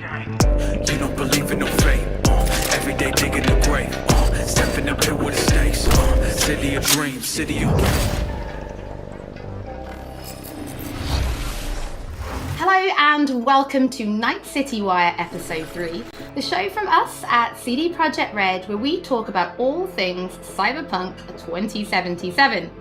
You don't believe in no fate. Every day digging the grave. Stepping up here with the stakes. City of dreams, city of... Hello and welcome to Night City Wire Episode 3, the show from us at CD Projekt Red where we talk about all things Cyberpunk 2077.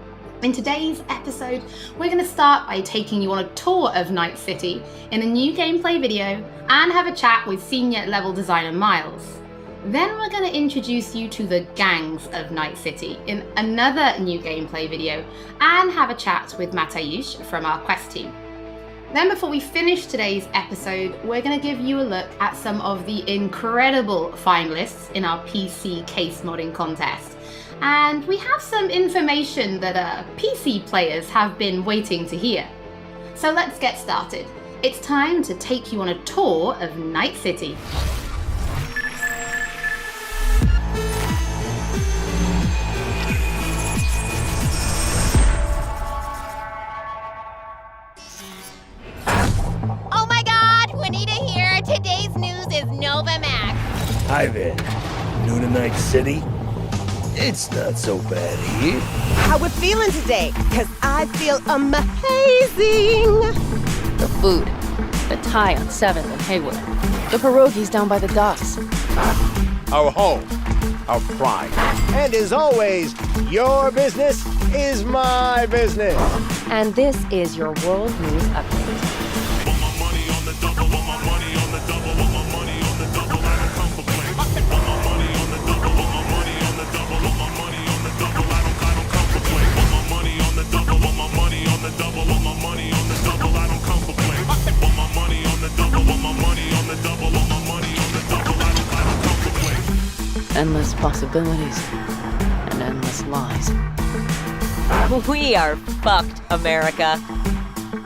In today's episode, we're going to start by taking you on a tour of Night City in a new gameplay video and have a chat with senior level designer Miles. Then we're going to introduce you to the gangs of Night City in another new gameplay video and have a chat with Mateusz from our quest team. Then before we finish today's episode, we're going to give you a look at some of the incredible finalists in our PC case modding contest. And we have some information that PC players have been waiting to hear. So let's get started. It's time to take you on a tour of Night City. Today's news is Nova Max. Hi there. New to Night City? It's not so bad here. How we feeling today? Cause I feel amazing. The food. The Thai on 7th and Haywood. The pierogies down by the docks. Our home. Our pride. And as always, your business is my business. And this is your World News Update. Endless possibilities and endless lies. We are fucked, America.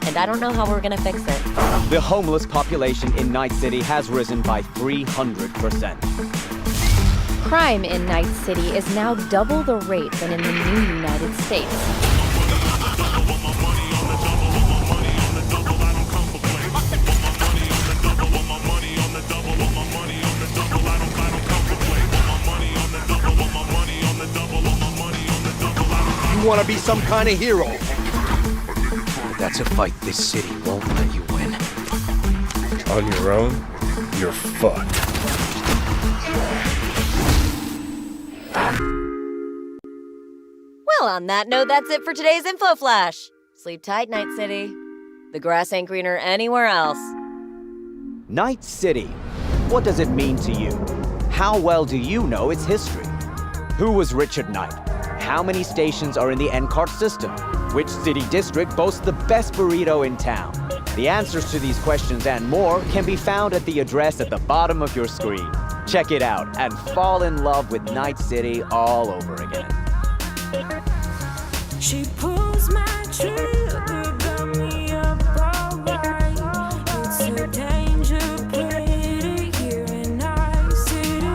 And I don't know how we're gonna fix it. The homeless population in Night City has risen by 300%. Crime in Night City is now double the rate than in the new United States. You want to be some kind of hero? But that's a fight this city won't let you win. On your own, you're fucked. Well, on that note, that's it for today's Info Flash. Sleep tight, Night City. The grass ain't greener anywhere else. Night City. What does it mean to you? How well do you know its history? Who was Richard Knight? How many stations are in the NCART system? Which city district boasts the best burrito in town? The answers to these questions and more can be found at the address at the bottom of your screen. Check it out and fall in love with Night City all over again. She pulls my trigger, got me up all night. It's a danger play here in Night City.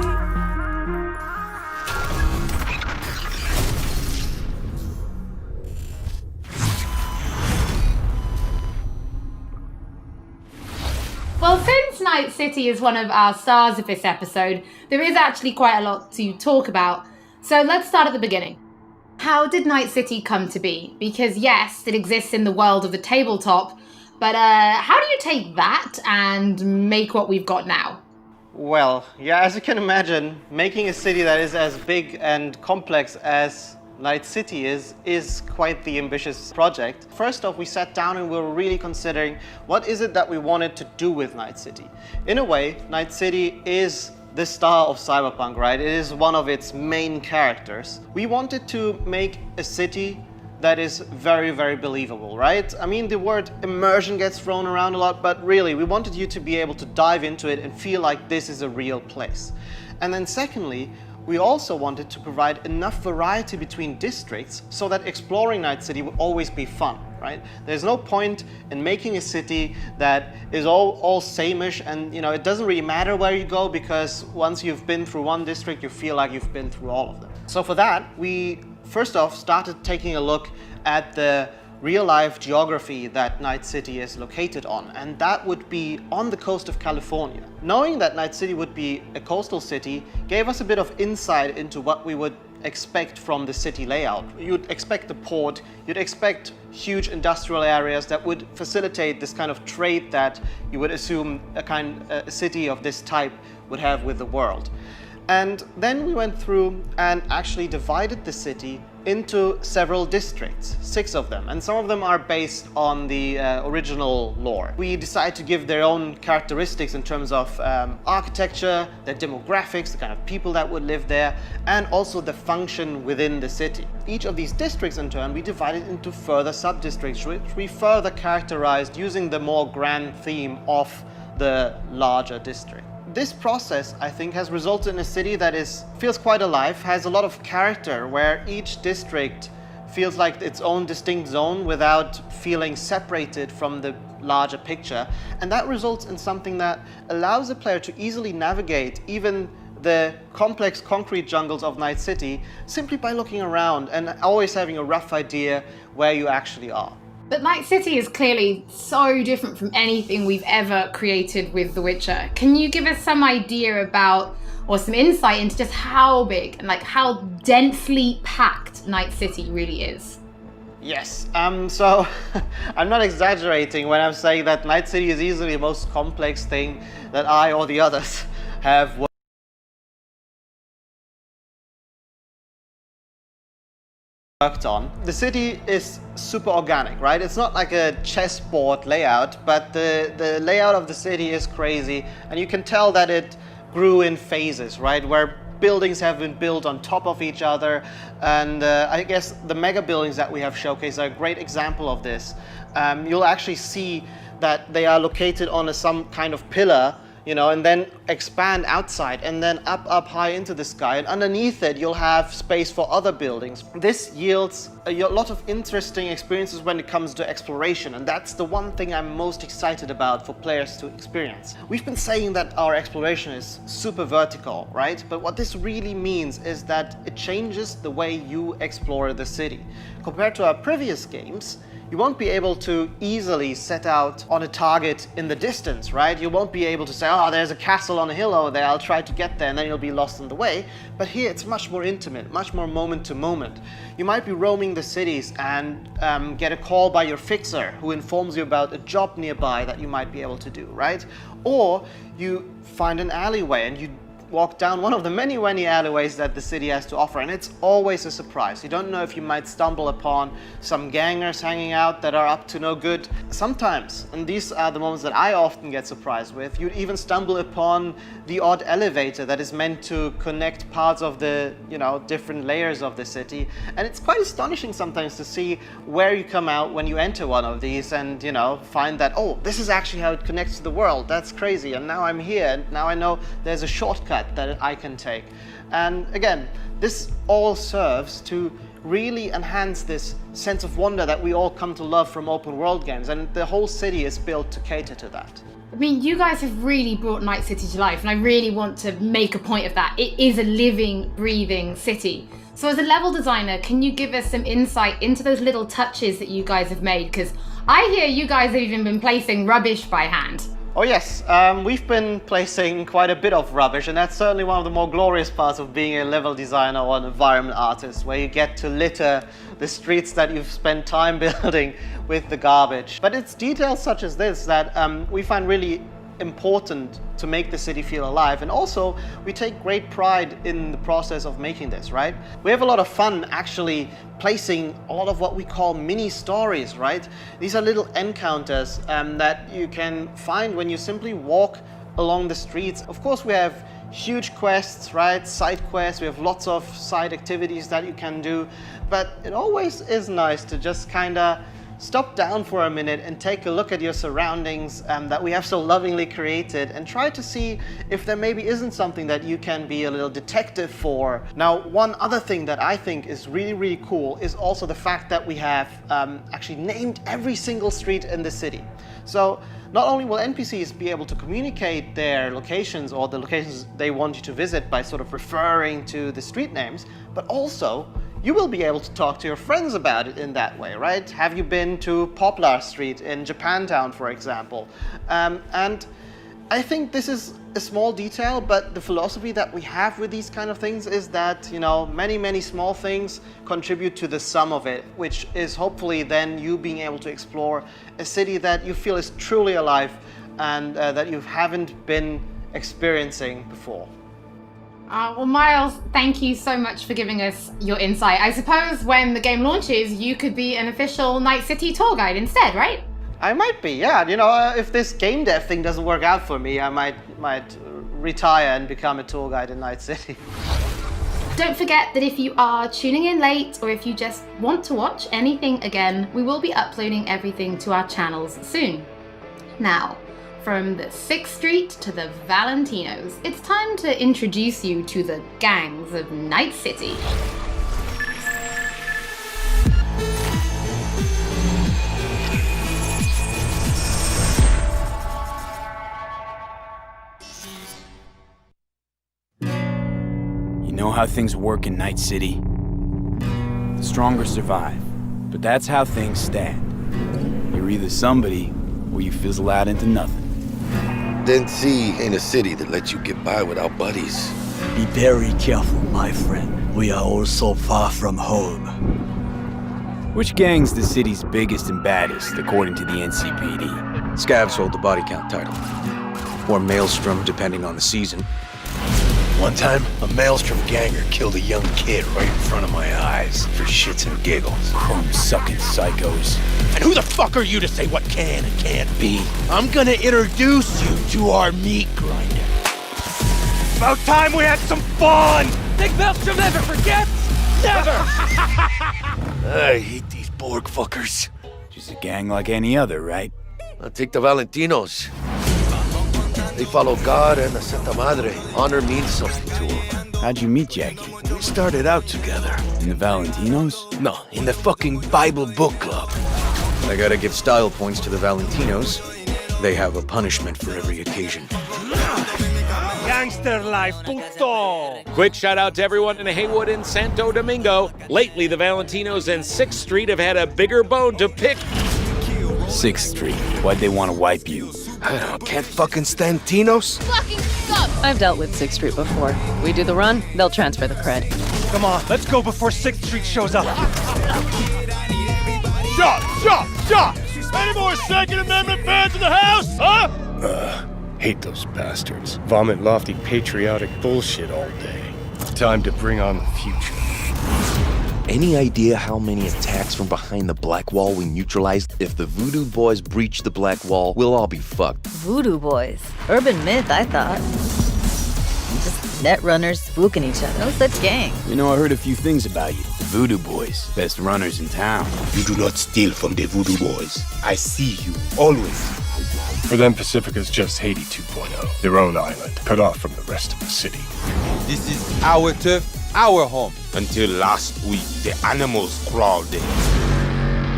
Well, since Night City is one of our stars of this episode, there is actually quite a lot to talk about. So let's start at the beginning. How did Night City come to be? Because yes, it exists in the world of the tabletop, but how do you take that and make what we've got now? Well, yeah, as you can imagine, making a city that is as big and complex as Night City is quite the ambitious project. First off, we sat down and we were really considering what is it that we wanted to do with Night City. In a way, Night City is the star of Cyberpunk, right? It is one of its main characters. We wanted to make a city that is very, very believable, right? I mean, the word immersion gets thrown around a lot, but really, we wanted you to be able to dive into it and feel like this is a real place. And then secondly, we also wanted to provide enough variety between districts so that exploring Night City would always be fun, right? There's no point in making a city that is all same-ish, and you know, it doesn't really matter where you go, because once you've been through one district, you feel like you've been through all of them. So for that, we first off started taking a look at the real-life geography that Night City is located on, and that would be on the coast of California. Knowing that Night City would be a coastal city gave us a bit of insight into what we would expect from the city layout. You'd expect the port, you'd expect huge industrial areas that would facilitate this kind of trade that you would assume a city of this type would have with the world. And then we went through and actually divided the city into several districts, 6 of them, and some of them are based on the original lore. We decided to give their own characteristics in terms of architecture, their demographics, the kind of people that would live there, and also the function within the city. Each of these districts in turn we divided into further sub-districts, which we further characterized using the more grand theme of the larger district. This process, I think, has resulted in a city that feels quite alive, has a lot of character, where each district feels like its own distinct zone without feeling separated from the larger picture. And that results in something that allows the player to easily navigate even the complex concrete jungles of Night City simply by looking around and always having a rough idea where you actually are. But Night City is clearly so different from anything we've ever created with The Witcher. Can you give us some idea about, or some insight into just how big and how densely packed Night City really is? Yes, so I'm not exaggerating when I'm saying that Night City is easily the most complex thing that I or the others have worked on. The city is super organic, right? It's not like a chessboard layout, but the layout of the city is crazy, and you can tell that it grew in phases, right? Where buildings have been built on top of each other, and I guess the mega buildings that we have showcased are a great example of this. You'll actually see that they are located on some kind of pillar, and then expand outside and then up high into the sky, and underneath it you'll have space for other buildings. This yields a lot of interesting experiences when it comes to exploration, and that's the one thing I'm most excited about for players to experience. We've been saying that our exploration is super vertical, right? But what this really means is that it changes the way you explore the city. Compared to our previous games, you won't be able to easily set out on a target in the distance, right? You won't be able to say, oh, there's a castle on a hill over there, I'll try to get there, and then you'll be lost on the way. But here it's much more intimate, much more moment to moment. You might be roaming the cities and get a call by your fixer who informs you about a job nearby that you might be able to do, right? Or you find an alleyway and you walk down one of the many alleyways that the city has to offer, and it's always a surprise. You don't know if you might stumble upon some gangers hanging out that are up to no good. Sometimes, and these are the moments that I often get surprised with, you'd even stumble upon the odd elevator that is meant to connect parts of the, different layers of the city. And it's quite astonishing sometimes to see where you come out when you enter one of these and, find that, oh, this is actually how it connects to the world. That's crazy. And now I'm here, and now I know there's a shortcut that I can take. And again, this all serves to really enhance this sense of wonder that we all come to love from open world games, and the whole city is built to cater to that. I mean, you guys have really brought Night City to life, and I really want to make a point of that. It is a living, breathing city. So as a level designer, can you give us some insight into those little touches that you guys have made? Because I hear you guys have even been placing rubbish by hand. Oh yes, we've been placing quite a bit of rubbish, and that's certainly one of the more glorious parts of being a level designer or an environment artist, where you get to litter the streets that you've spent time building with the garbage. But it's details such as this that we find really important to make the city feel alive, and also we take great pride in the process of making this, right? We have a lot of fun actually placing a lot of what we call mini stories, right? These are little encounters that you can find when you simply walk along the streets. Of course, we have huge quests, right? Side quests, we have lots of side activities that you can do, but it always is nice to just kinda stop down for a minute and take a look at your surroundings that we have so lovingly created, and try to see if there maybe isn't something that you can be a little detective for. Now, one other thing that I think is really cool is also the fact that we have actually named every single street in the city. So not only will NPCs be able to communicate their locations or the locations they want you to visit by sort of referring to the street names, but also you will be able to talk to your friends about it in that way, right? Have you been to Poplar Street in Japantown, for example? And I think this is a small detail, but the philosophy that we have with these kind of things is that, you know, many, many small things contribute to the sum of it, which is hopefully then you being able to explore a city that you feel is truly alive and that you haven't been experiencing before. Well, Miles, thank you so much for giving us your insight. I suppose when the game launches, you could be an official Night City tour guide instead, right? I might be, yeah. You know, if this game dev thing doesn't work out for me, I might retire and become a tour guide in Night City. Don't forget that if you are tuning in late or if you just want to watch anything again, we will be uploading everything to our channels soon. Now, from the 6th Street to the Valentinos, it's time to introduce you to the gangs of Night City. You know how things work in Night City? The stronger survive, but that's how things stand. You're either somebody, or you fizzle out into nothing. Denzi ain't a city that lets you get by without buddies. Be very careful, my friend. We are all so far from home. Which gang's the city's biggest and baddest, according to the NCPD? Scavs hold the body count title. Or Maelstrom, depending on the season. One time, a Maelstrom ganger killed a young kid right in front of my eyes for shits and giggles. Chrome-sucking psychos. And who the fuck are you to say what can and can't be? I'm gonna introduce you to our meat grinder. About time we had some fun! Think Maelstrom never forgets? Never! I hate these Borg fuckers. Just a gang like any other, right? I'll take the Valentinos. They follow God and the Santa Madre. Honor means something to them. How'd you meet Jackie? We started out together. In the Valentinos? No, in the fucking Bible book club. I gotta give style points to the Valentinos. They have a punishment for every occasion. Gangster life, punto! Quick shout out to everyone in Haywood and Santo Domingo. Lately, the Valentinos and 6th Street have had a bigger bone to pick. 6th Street. Why'd they want to wipe you? I can't fucking stand Tinos. Fucking suck! I've dealt with 6th Street before. We do the run, they'll transfer the cred. Come on, let's go before 6th Street shows up. Shot! Any more Second Amendment fans in the house, huh? Hate those bastards. Vomit lofty patriotic bullshit all day. Time to bring on the future. Any idea how many attacks from behind the Black Wall we neutralized? If the Voodoo Boys breach the Black Wall, we'll all be fucked. Voodoo Boys? Urban myth, I thought. Just net runners spooking each other. No such gang. You know, I heard a few things about you. The Voodoo Boys, best runners in town. You do not steal from the Voodoo Boys. I see you, always. For them, Pacifica's just Haiti 2.0. Their own island, cut off from the rest of the city. This is our turf, our home. Until last week, the animals crawled in.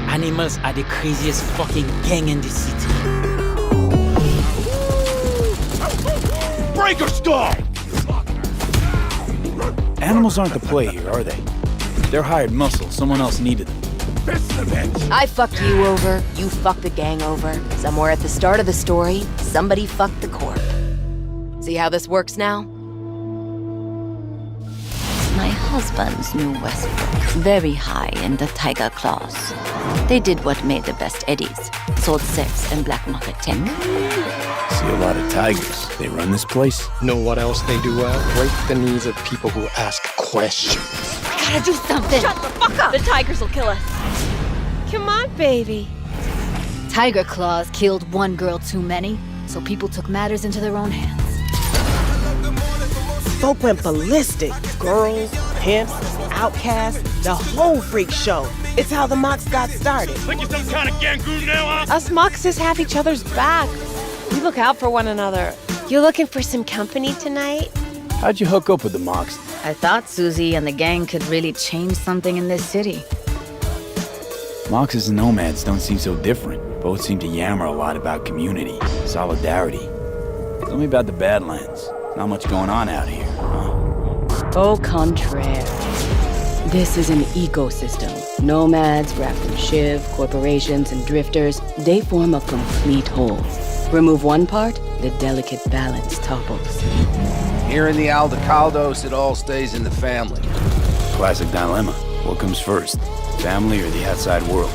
Animals are the craziest fucking gang in the city. Breaker skull! Animals aren't the play here, are they? They're hired muscle. Someone else needed them. I fucked you over, you fucked the gang over. Somewhere at the start of the story, somebody fucked the corp. See how this works now? My husband's new Westbrook. Very high in the tiger claws. They did what made the best eddies. Sold sex and black market tech. See a lot of tigers. They run this place. Know what else they do well? Break the knees of people who ask questions. I gotta do something! Shut the fuck up! The tigers will kill us. Come on, baby. Tiger claws killed one girl too many, so people took matters into their own hands. Folk went ballistic. Girls, pimps, outcasts, the whole freak show. It's how the Mox got started. Think you're some kind of gangoon now, huh? Us Moxes have each other's back. We look out for one another. You looking for some company tonight? How'd you hook up with the Mox? I thought Susie and the gang could really change something in this city. Moxes and nomads don't seem so different. Both seem to yammer a lot about community, solidarity. Tell me about the Badlands. Not much going on out here, huh? Au contraire. This is an ecosystem. Nomads wrapped in shiv, corporations, and drifters, they form a complete whole. Remove one part, the delicate balance topples. Here in the Aldecaldos, it all stays in the family. Classic dilemma. What comes first, family or the outside world?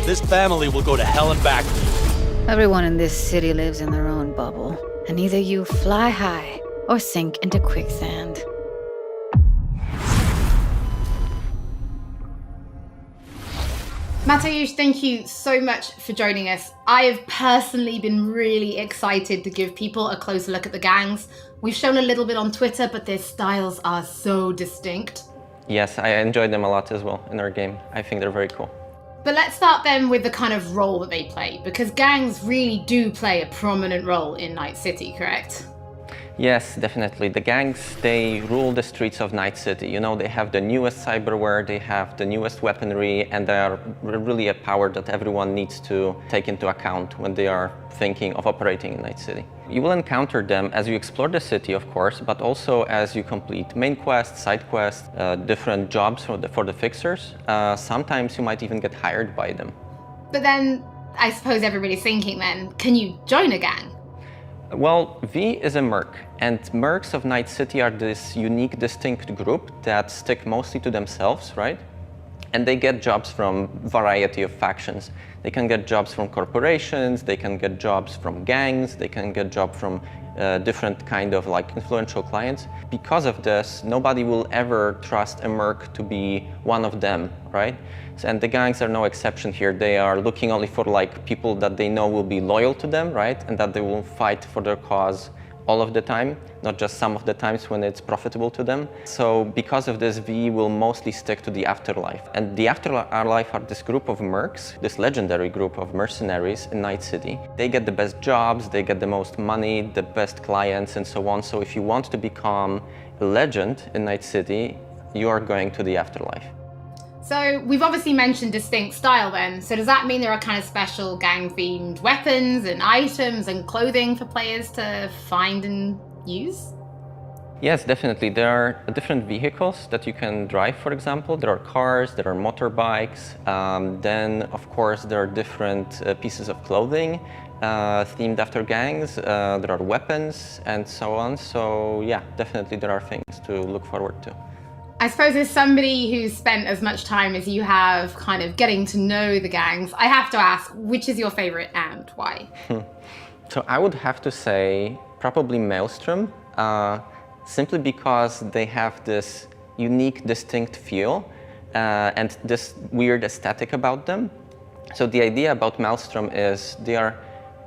This family will go to hell and back. Everyone in this city lives in their own bubble, and either you fly high or sink into quicksand. Mateusz, thank you so much for joining us. I have personally been really excited to give people a closer look at the gangs. We've shown a little bit on Twitter, but their styles are so distinct. Yes, I enjoyed them a lot as well in our game. I think they're very cool. But let's start then with the kind of role that they play, because gangs really do play a prominent role in Night City, correct? Yes, definitely. The gangs, they rule the streets of Night City. You know, they have the newest cyberware, they have the newest weaponry, and they are really a power that everyone needs to take into account when they are thinking of operating in Night City. You will encounter them as you explore the city, of course, but also as you complete main quests, side quests, different jobs for the fixers. Sometimes you might even get hired by them. But then, I suppose everybody's thinking then, can you join a gang? Well, V is a merc, and mercs of Night City are this unique, distinct group that stick mostly to themselves, right? And they get jobs from a variety of factions. They can get jobs from corporations, they can get jobs from gangs, they can get jobs from different kind of like influential clients. Because of this, nobody will ever trust a merc to be one of them, right? And the gangs are no exception here. They are looking only for like people that they know will be loyal to them, right? And that they will fight for their cause all of the time, not just some of the times when it's profitable to them. So because of this, V will mostly stick to the afterlife. And the afterlife are this group of mercs, this legendary group of mercenaries in Night City. They get the best jobs, they get the most money, the best clients, and so on. So if you want to become a legend in Night City, you are going to the afterlife. So we've obviously mentioned distinct style then. So does that mean there are kind of special gang-themed weapons and items and clothing for players to find and use? Yes, definitely. There are different vehicles that you can drive, for example. There are cars, there are motorbikes. Then, of course, there are different pieces of clothing themed after gangs. There are weapons and so on. So yeah, definitely there are things to look forward to. I suppose as somebody who's spent as much time as you have kind of getting to know the gangs, I have to ask, which is your favorite and why? So I would have to say probably Maelstrom, simply because they have this unique, distinct feel and this weird aesthetic about them. So the idea about Maelstrom is they are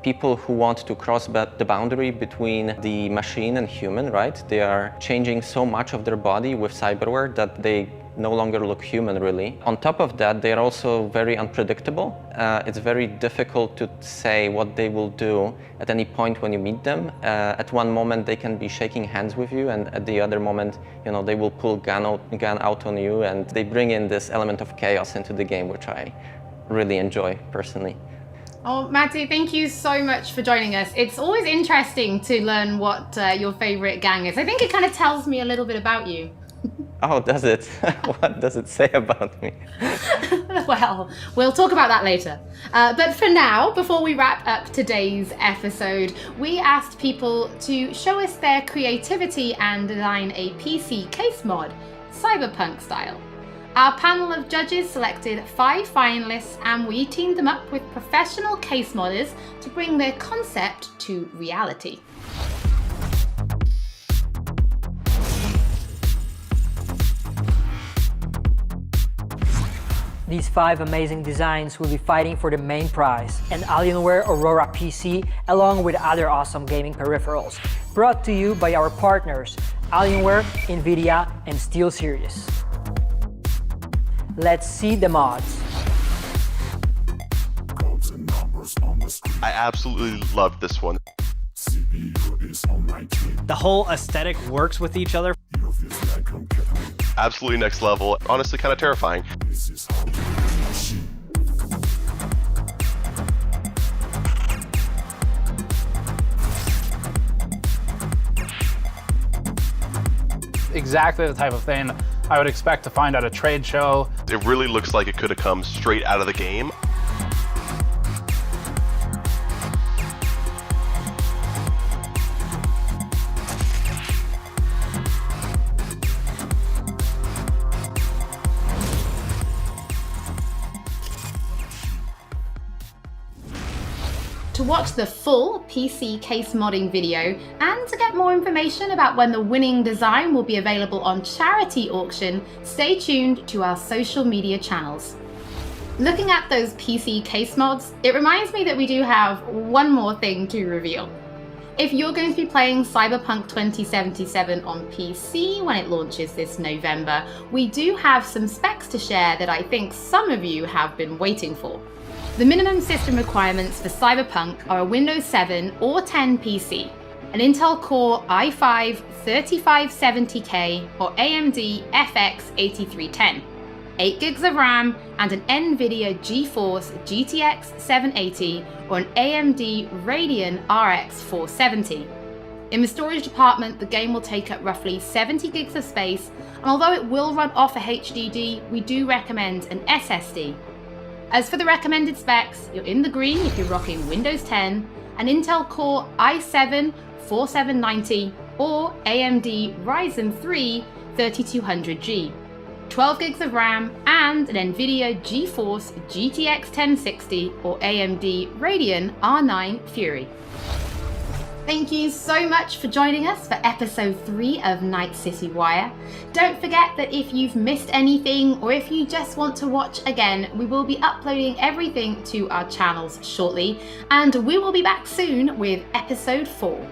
people who want to cross the boundary between the machine and human, right? They are changing so much of their body with cyberware that they no longer look human, really. On top of that, they are also very unpredictable. It's very difficult to say what they will do at any point when you meet them. At one moment, they can be shaking hands with you, and at the other moment, you know, they will pull gun out on you, and they bring in this element of chaos into the game, which I really enjoy personally. Oh, Matty, thank you so much for joining us. It's always interesting to learn what your favorite gang is. I think it kind of tells me a little bit about you. Oh, does it? What does it say about me? Well, we'll talk about that later. But for now, before we wrap up today's episode, we asked people to show us their creativity and design a PC case mod, cyberpunk style. Our panel of judges selected 5 finalists and we teamed them up with professional case modders to bring their concept to reality. These 5 amazing designs will be fighting for the main prize, an Alienware Aurora PC along with other awesome gaming peripherals, brought to you by our partners Alienware, Nvidia, and SteelSeries. Let's see the mods. I absolutely loved this one. The whole aesthetic works with each other. Absolutely next level. Honestly, kind of terrifying. Exactly the type of thing I would expect to find at a trade show. It really looks like it could have come straight out of the game. To watch the full PC case modding video and to get more information about when the winning design will be available on charity auction, stay tuned to our social media channels. Looking at those PC case mods, it reminds me that we do have one more thing to reveal. If you're going to be playing Cyberpunk 2077 on PC when it launches this November, we do have some specs to share that I think some of you have been waiting for. The minimum system requirements for Cyberpunk are a Windows 7 or 10 PC, an Intel Core i5 3570K or AMD FX 8310, 8 gigs of RAM, and an NVIDIA GeForce GTX 780 or an AMD Radeon RX 470. In the storage department, the game will take up roughly 70 gigs of space, and although it will run off a HDD, we do recommend an SSD. As for the recommended specs, you're in the green if you're rocking Windows 10, an Intel Core i7 4790 or AMD Ryzen 3 3200G, 12 gigs of RAM, and an NVIDIA GeForce GTX 1060 or AMD Radeon R9 Fury. Thank you so much for joining us for episode 3 of Night City Wire. Don't forget that if you've missed anything or if you just want to watch again, we will be uploading everything to our channels shortly, and we will be back soon with episode 4.